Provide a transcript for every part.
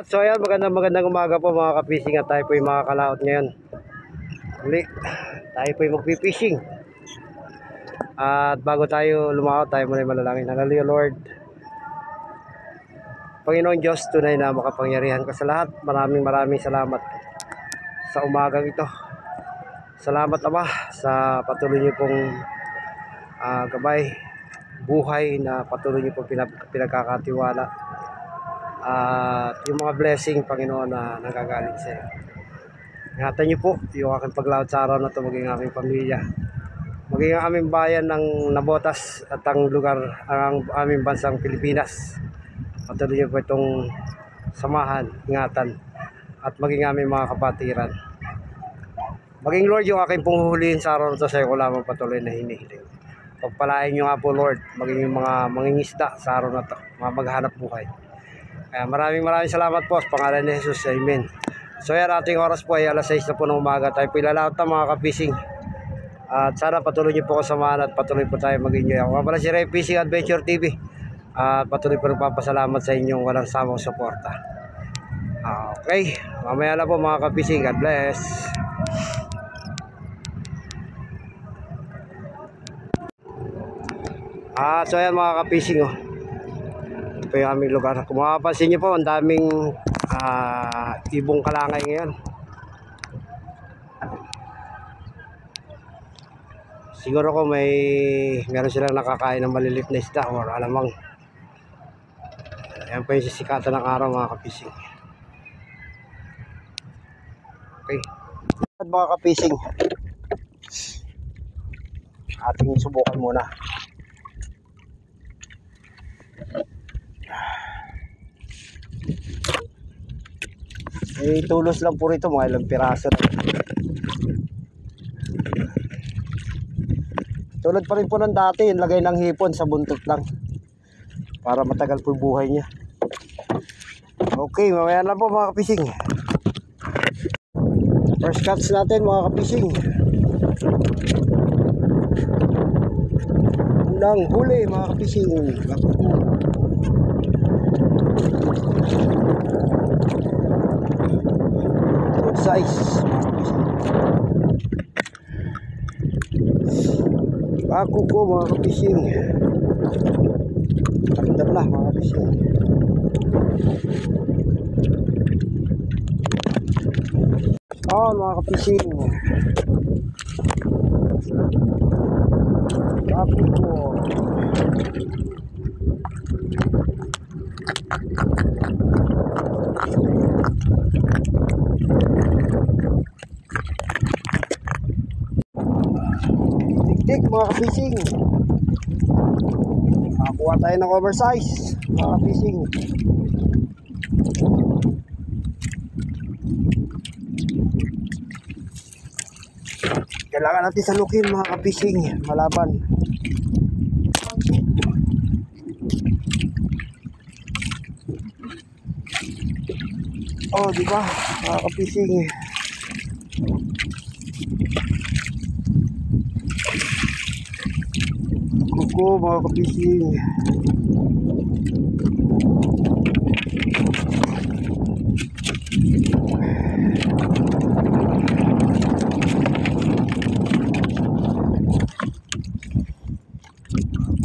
So ayan, magandang umaga po mga ka-fishing, at tayo po yung mga kalaot ngayon. Uli, tayo po yung magpipishing. At bago tayo lumaot, tayo muna yung malalangin. Hallelujah Lord, Panginoon Diyos, tunay na makapangyarihan ka sa lahat. Maraming salamat sa umagang ito. Salamat Ama sa patuloy niyo pong gabay, buhay na patuloy niyo pong pinagkakatiwala. At yung mga blessing, Panginoon, na nagagaling sa iyo. Ingatan niyo po yung aking paglaot sa araw na ito, maging aming pamilya, maging ang aming bayan ng Nabotas at ang lugar, ang aming bansang Pilipinas. Patuloy niyo po itong samahan, ingatan, at maging aming mga kapatiran. Maging Lord, yung aking punghulihin sa araw na ito, sa iyo ko lamang patuloy na hinihiling. Pagpalain niyo nga po Lord, maging yung mga mangingisda sa araw na ito, mga maghanap buhay. Kaya maraming salamat po sa pangalan ni Jesus. Amen. So yan, ating oras po ay alas 6 na po ng umaga. Tayo po ilalawat na mga ka-fishing. At sana patuloy niyo po kasamahan at patuloy po tayo mag-enjoy. Ako pala si Ray Fishing Adventure TV. At patuloy po nagpapasalamat sa inyong walang samang suporta. Okay, mamaya na po mga ka-fishing. God bless. So yan mga ka-fishing, oh. Ito yung aming lugar. Kung mapapansin nyo po, ang daming ibong kalangay ngayon. Siguro ko meron silang nakakain ng maliliit na isda or alamang. Ayan po yung sisikatan ng araw mga ka-fishing. Okay. At mga ka-fishing, ating subukan muna. Tulos lang po rito, mga ilang piraso lang. Tulad pa rin po ng dati, yung lagay ng hipon sa buntot lang para matagal po yung buhay niya. Okay, mamaya na po mga ka-fishing. First catch natin mga ka-fishing. Unang huli mga ka-fishing. Size bago ko mga ka-fishing. Tandam na mga ka-fishing. Mga ka-fishing, bago ko. Dik mga ka-fishing, makakuha tayo ng oversize mga ka-fishing. Kailangan natin salukin mga ka-fishing, malaban. Diba mga ka-fishing, kuko mga ka-fishing.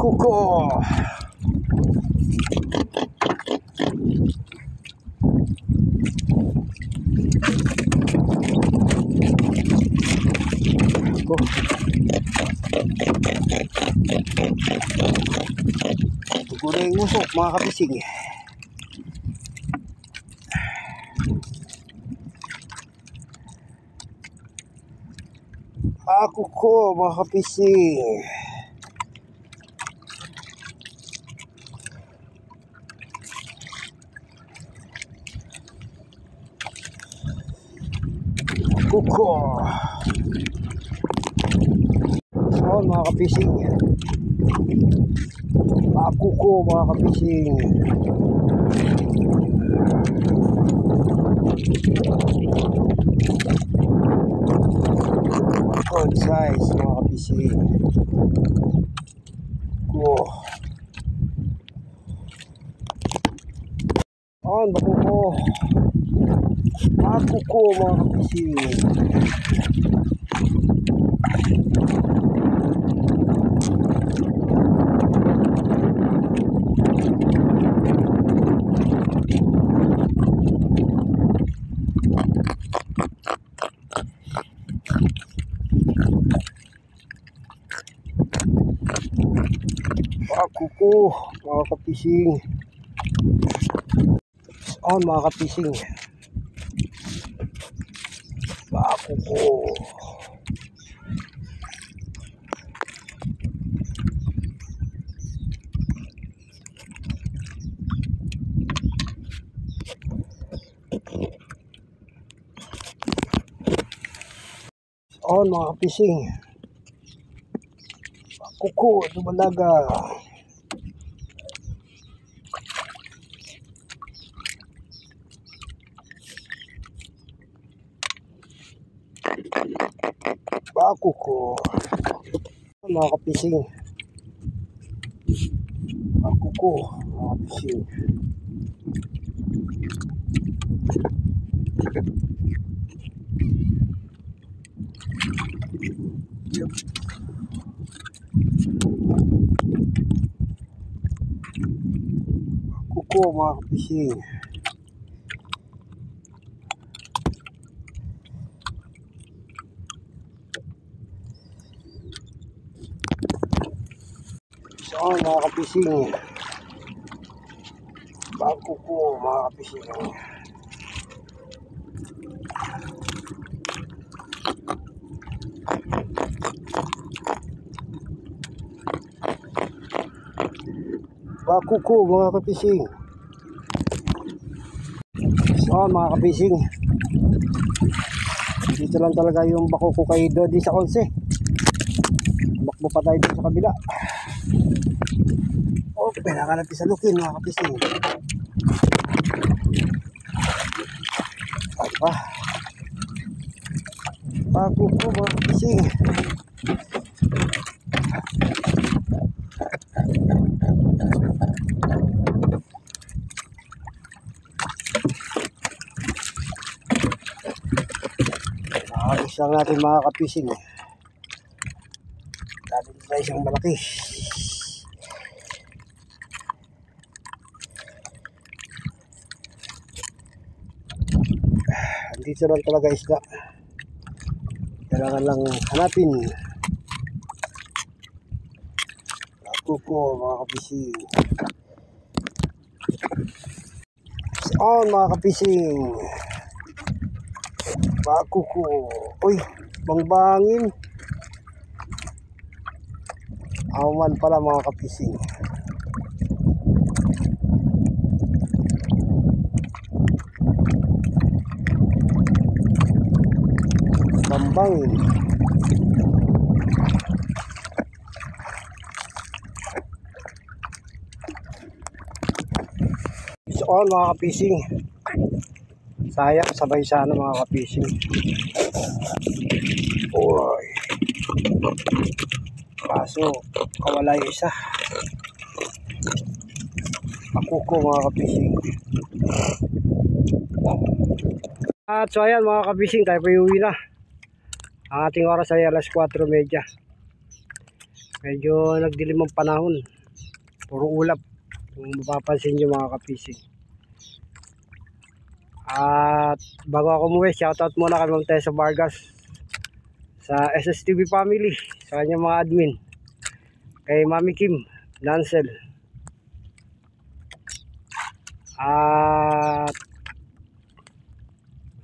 Kuko. Dugo na yung usok mga kapising. Ako ko mga kapising. Kuko. So mga kapising. Ako ko mga kapising. Good size mga kapising. Cool. On bako ko. Ako ko mga kapising. Ako ko mga kapising. On mga kapising. Ako ko. On mga kapising. Ako ko dumalaga. Ako ko mga kapising. Ako ko mga kapising. Ako ko mga kapising. So mga kapising. Ako ko mga kapising. Ako ko mga kapising. So mga kapising. Dito lang talaga yung bako ko kay Dodi sa 11. Bakbo pa tayo dito sa kabila. Oh, kailangan natin sa lukin mga kapising. Ay pa. Ako ko mga kapising. Nakakis lang natin mga kapising. Dati na isang malaki. Dito lang talaga isda. Kailangan lang hanapin. Ako ko mga kapising. On mga kapising. Ako ko. Uy, bangbangin. Awan pala mga kapising. Bambangin. So on mga kapising. Sayang sabay sana mga kapising. Uy. Kaso kawala yung isa. Ako ko mga kapising. At so ayan mga kapising, tayo pa iuwi na. Ang ating oras ay alas 4:30. Medyo nagdilim ang panahon. Puro ulap. Kung mapapansin nyo mga kapising. At bago ako umuwi, shoutout muna kay Ma'am Tessa Vargas sa SSTV family, sa kanyang mga admin. Kay Mami Kim, Nansel. At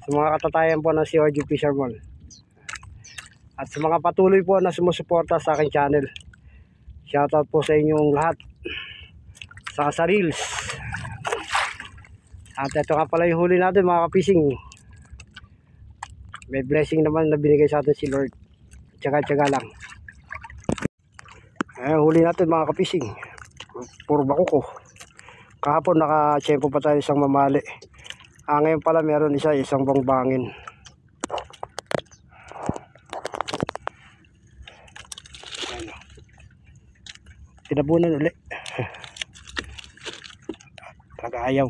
sa mga katatayan po ng COG Fisherman. At sa mga patuloy po na sumusuporta sa aking channel. Shoutout po sa inyong lahat. Sa Reels. At ito nga pala yung huli natin mga kapising. May blessing naman na binigay sa atin si Lord. Tsaga-tsaga lang. Huli natin mga kapising. Puro bako ko. Kahapon naka-tsempo pa tayo isang mamali. Ngayon pala meron isang bangbangin. Tinabunan ulit. Talaga ayaw.